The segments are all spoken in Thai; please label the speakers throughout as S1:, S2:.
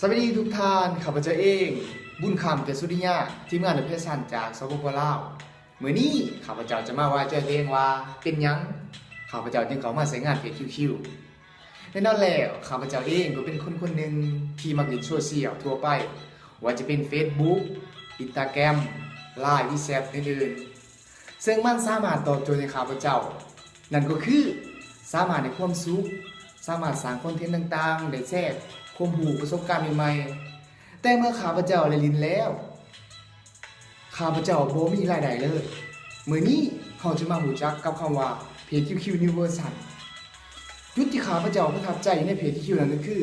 S1: สวัสดีทุกท่านข้าพเจ้าเองบุญคำเกษสุริยะทีมงานในเพศสันจากสปปลาวเมื่อนี้ข้าพเจ้าจะมาว่าเจ้าเองว่าเป็นยังข้าพเจ้าจึงเข้ามาใช้งานเพจคิวแน่นอนแล้วข้าพเจ้าเองก็เป็นคนหนึ่งที่มักเล่นโซเชียลทั่วไปว่าจะเป็น Facebook Instagram LINE WhatsApp อื่นๆซึ่งมันสามารถตอบโจทย์ในข้าพเจ้านั่นก็คือสามารถในความสุขสามารถสร้างคอนเทนต์ต่างๆได้แชร์ความรู้ประสบการณ์ใหม่ๆแต่เมื่อข้าพเจ้าได้ลินแล้วข้าพเจ้าบ่มีรายได้เลยมื้อนี้เราจะมารู้จักกับคำว่าเพจ QQ Universal จุดที่ข้าพเจ้าประทับใจในเพจ QQ นั้นก็คือ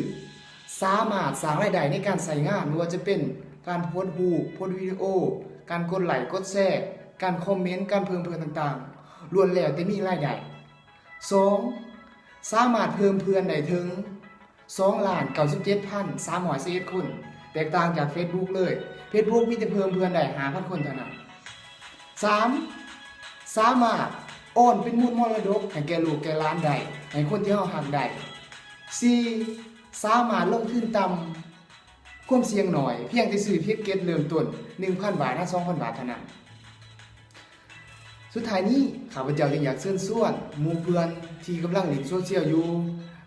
S1: สามารถสร้างรายได้ในการใช้งานไม่ว่าจะเป็นการโพสต์รูปโพสต์วิดีโอการกดไลค์กดแชร์การคอมเมนต์การเพิ่มเพื่อนต่างๆล้วนแล้วแต่มีรายได้ 2. สามารถเพิ่มเพื่อนได้ถึง2,97,311 คนแตกต่างจาก Facebook เลย Facebook มีแต่เพิ่มเพื่อนได้ 5,000 คนเท่านั้น 3. สามารถโอนเป็นมูลมรดกให้แก่ลูกแก่หลานได้ให้คนที่เฮาฮักได้ 4. สามารถลงทุนต่ำความเสี่ยงน้อยเพียงแต่ซื้อเพียงเก็ตเริ่มต้น 1,000 บาท 2,000 บาทเท่านั้นสุดท้ายนี้ข้าพเจ้าจึงอยากเชิญชวนหมู่เพื่อนที่กำลังเล่นโซเชียลอยู่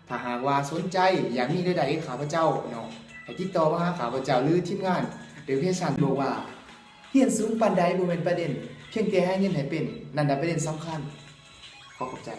S1: ถ้าหากว่าสนใจอยากมีรายได้ให้ข้าพเจ้าเนาะให้ติดต่อมาหาข้าพเจ้าหรือทีมงานหรือเพจฉันบอกว่าเรียนสูงปานใดบ่แม่นประเด็นเพียงแต่ให้เงินให้เป็นนั่นน่ะประเด็นสำคัญขอขอบใจ